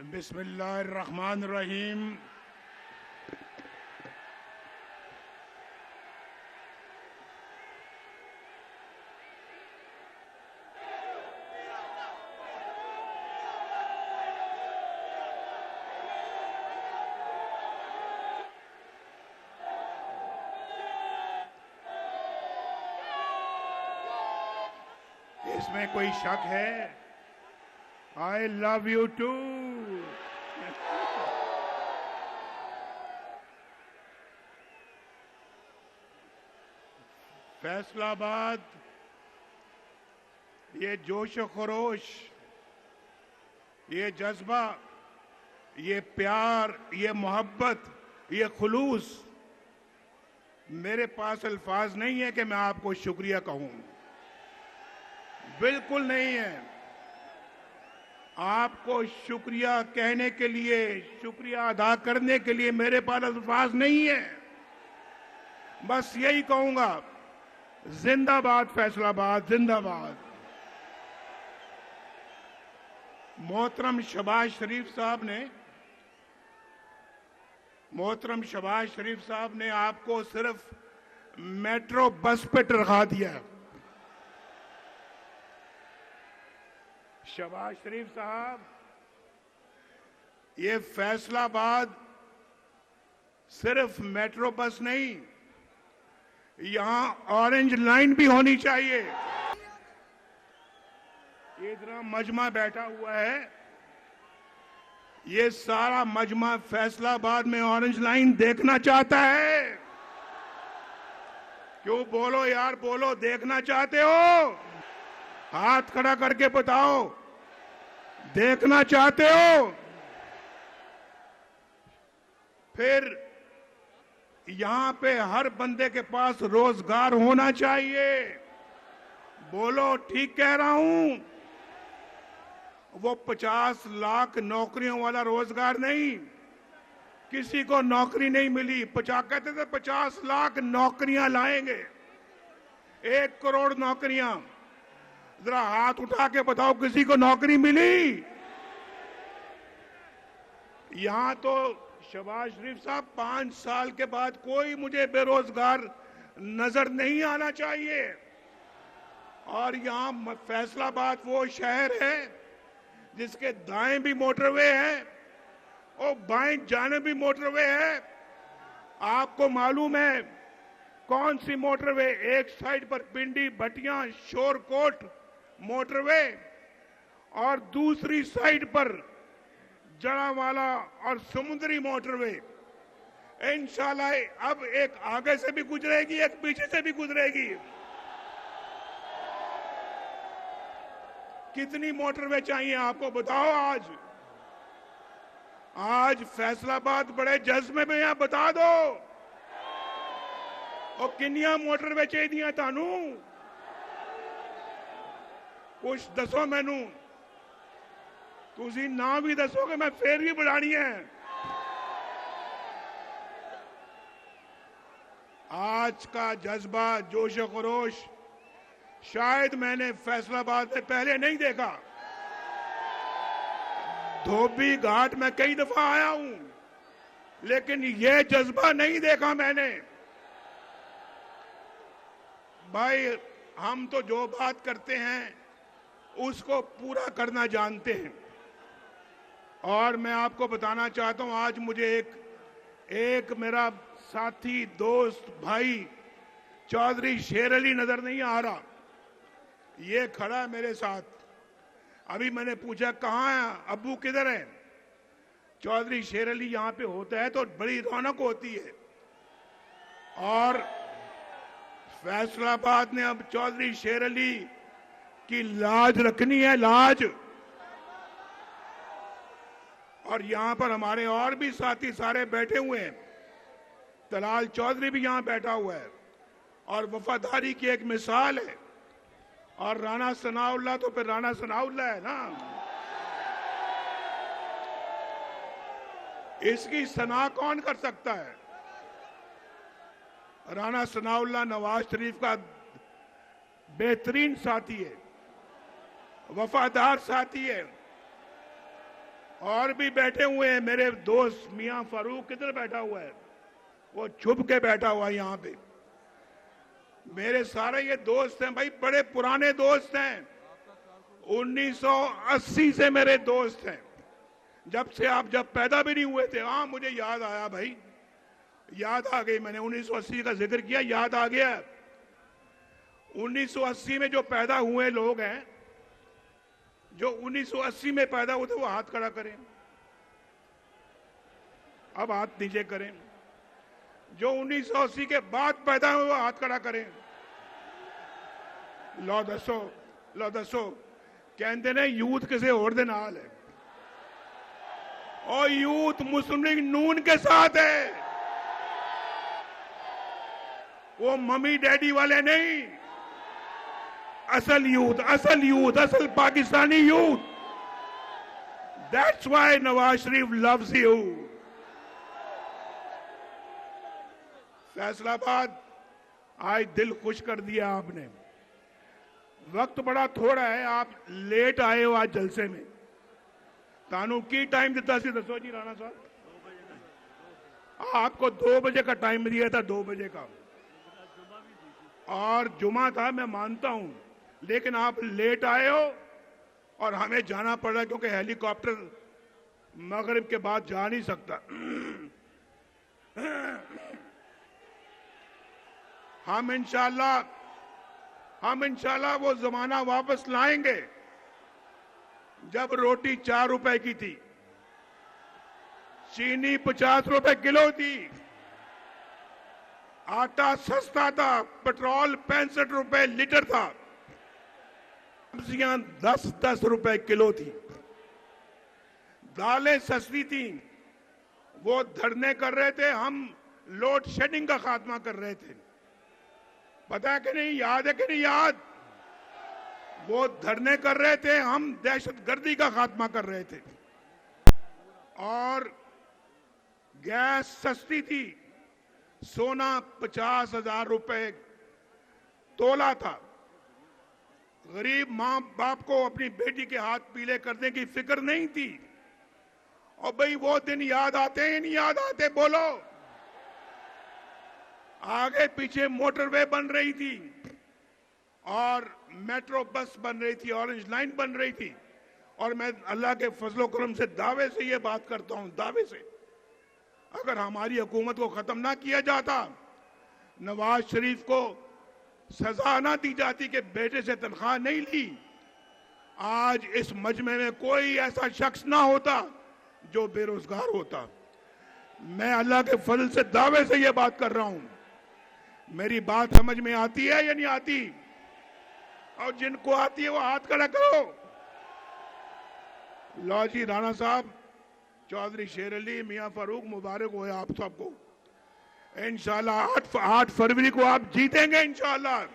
बिस्मिल्लाहिर्रहमानिर्रहीम। इसमें कोई शक है? I love you too. Faisalabad, ये जोश व खरोश, ये जज्बा, ये प्यार, ये मोहब्बत, ये खुलूस, मेरे पास अल्फाज नहीं है कि मैं आपको शुक्रिया कहूं। बिल्कुल नहीं है। आपको शुक्रिया कहने के लिए, शुक्रिया अदा करने के लिए मेरे पास अल्फाज नहीं है। बस यही कहूंगा, जिंदाबाद फैसलाबाद, जिंदाबाद। मोहतरम शहबाज शरीफ साहब ने आपको सिर्फ मेट्रो बस पे टरखा दिया। शहबाज शरीफ साहब, ये फैसलाबाद सिर्फ मेट्रो बस नहीं, यहां ऑरेंज लाइन भी होनी चाहिए। ये इतना मजमा बैठा हुआ है, ये सारा मजमा फैसलाबाद में ऑरेंज लाइन देखना चाहता है। क्यों? बोलो यार, बोलो। देखना चाहते हो? हाथ खड़ा करके बताओ, देखना चाहते हो? फिर यहां पे हर बंदे के पास रोजगार होना चाहिए। बोलो, ठीक कह रहा हूं? वो 50 लाख नौकरियों वाला रोजगार नहीं। किसी को नौकरी नहीं मिली। कहते थे 50 लाख नौकरियां लाएंगे, 1 करोड़ नौकरियां। जरा हाथ उठा के बताओ, किसी को नौकरी मिली? यहां तो शहबाज शरीफ साहब, 5 साल के बाद कोई मुझे बेरोजगार नजर नहीं आना चाहिए। और यहां फैसलाबाद वो शहर है जिसके दाएं भी मोटरवे है और बाएं जाने भी मोटरवे है। आपको मालूम है कौन सी मोटरवे? एक साइड पर पिंडी भटिया शोरकोट मोटरवे और दूसरी साइड पर जड़ावाला और समुद्री मोटरवे। इंशाल्लाह अब एक आगे से भी गुजरेगी, एक पीछे से भी गुजरेगी। कितनी मोटरवे चाहिए आपको? बताओ। आज फैसलाबाद बड़े जज्बे में है, बता दो। और किन्नियां मोटरवे चाहिए थानू? कुछ दसो मैनू। तुसी ना भी दसोगे, मैं फिर भी बढ़ानी है। आज का जज्बा, जोश खरोश शायद मैंने फैसलाबाद में पहले नहीं देखा। धोबी घाट में कई दफा आया हूं, लेकिन यह जज्बा नहीं देखा मैंने। भाई, हम तो जो बात करते हैं उसको पूरा करना जानते हैं। और मैं आपको बताना चाहता हूं, आज मुझे एक मेरा साथी, दोस्त, भाई चौधरी शेर अली नजर नहीं आ रहा। ये खड़ा है मेरे साथ। अभी मैंने पूछा कहाँ है, अब्बू किधर है? चौधरी शेर अली यहां पे होता है तो बड़ी रौनक होती है। और फैसलाबाद ने अब चौधरी शेर अली की लाज रखनी है, लाज। और यहां पर हमारे और भी साथी सारे बैठे हुए हैं। तलाल चौधरी भी यहां बैठा हुआ है और वफादारी की एक मिसाल है। और राणा सनाउल्लाह तो फिर राणा सनाउल्लाह है ना। इसकी सना कौन कर सकता है? राणा सनाउल्लाह नवाज शरीफ का बेहतरीन साथी है, वफादार साथी है। और भी बैठे हुए हैं मेरे दोस्त। मियां फारूक किधर बैठा हुआ है? वो छुप के बैठा हुआ है यहां पे। मेरे सारे ये दोस्त हैं भाई, बड़े पुराने दोस्त हैं, 1980 से मेरे दोस्त हैं, जब से आप जब पैदा भी नहीं हुए थे। हाँ, मुझे याद आया भाई, याद आ गई। मैंने 1980 का जिक्र किया, याद आ गया। 1980 में जो पैदा हुए लोग हैं, जो 1980 में पैदा हुए थे, वो हाथ खड़ा करें। अब हाथ नीचे करें। जो 1980 के बाद पैदा हुए, वो हाथ खड़ा करें। लो दसो, लो दसो। कहते ने यूथ किसी और दे नाल है, और यूथ मुस्लिम लीग नून के साथ है। वो मम्मी डैडी वाले नहीं, असल यूथ, असल यूथ, असल Pakistani youth. That's why Nawaz Sharif loves you. Faisalabad, आज दिल खुश कर दिया आपने। वक्त बड़ा थोड़ा है, आप लेट आए हो आज जलसे में। तानू की टाइम दिता सी दसो जी राणा साहब? आपको 2 बजे का टाइम दिया था, 2 बजे का, और जुमा था, मैं मानता हूं, लेकिन आप लेट आए हो और हमें जाना पड़ रहा है क्योंकि हेलीकॉप्टर मगरिब के बाद जा नहीं सकता। हम इंशाल्लाह वो जमाना वापस लाएंगे जब रोटी 4 रुपए की थी, चीनी 50 रुपए किलो थी, आटा सस्ता था, पेट्रोल 65 रुपए लीटर था, सब्जियां 10-10 रुपए किलो थी, दालें सस्ती थी। वो धरने कर रहे थे, हम लोड शेडिंग का खात्मा कर रहे थे। पता है कि नहीं, याद है कि नहीं याद? वो धरने कर रहे थे, हम दहशतगर्दी का खात्मा कर रहे थे। और गैस सस्ती थी, सोना 50,000 रुपए तोला था। गरीब मां बाप को अपनी बेटी के हाथ पीले करने की फिक्र नहीं थी। और भाई वो दिन याद आते हैं नहीं याद आते? बोलो। आगे पीछे मोटरवे बन रही थी और मेट्रो बस बन रही थी, ऑरेंज लाइन बन रही थी। और मैं अल्लाह के फजलो करम से दावे से ये बात करता हूं, दावे से, अगर हमारी हुकूमत को खत्म ना किया जाता, नवाज शरीफ को सजा ना दी जाती कि बेटे से तनख्वाह नहीं ली, आज इस मजमे में कोई ऐसा शख्स ना होता जो बेरोजगार होता। मैं अल्लाह के फजल से दावे से ये बात कर रहा हूं। मेरी बात समझ में आती है या नहीं आती? और जिनको आती है वो हाथ खड़ा करो। लो जी राणा साहब, चौधरी शेर अली, मियां फारूक, मुबारक हो आप सबको। इंशाल्लाह 8 फरवरी को आप जीतेंगे इंशाल्लाह।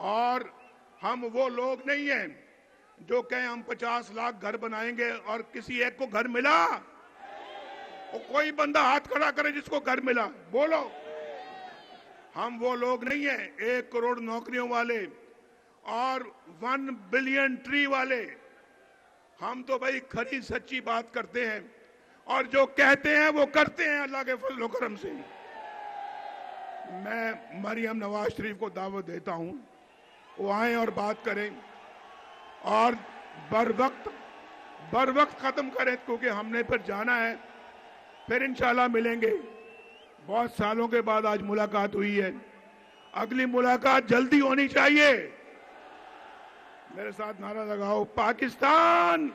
और हम वो लोग नहीं हैं जो कहें हम 50 लाख घर बनाएंगे और किसी एक को घर मिला। और कोई बंदा हाथ खड़ा करे जिसको घर मिला, बोलो। हम वो लोग नहीं हैं 1 करोड़ नौकरियों वाले और 1 बिलियन ट्री वाले। हम तो भाई खरी सच्ची बात करते हैं और जो कहते हैं वो करते हैं अल्लाह के फजल करम से। मैं मरियम नवाज शरीफ को दावत देता हूं, वो आए और बात करें और बर वक्त खत्म करें, क्योंकि हमने फिर जाना है, फिर इंशाल्लाह मिलेंगे। बहुत सालों के बाद आज मुलाकात हुई है, अगली मुलाकात जल्दी होनी चाहिए। मेरे साथ नारा लगाओ, पाकिस्तान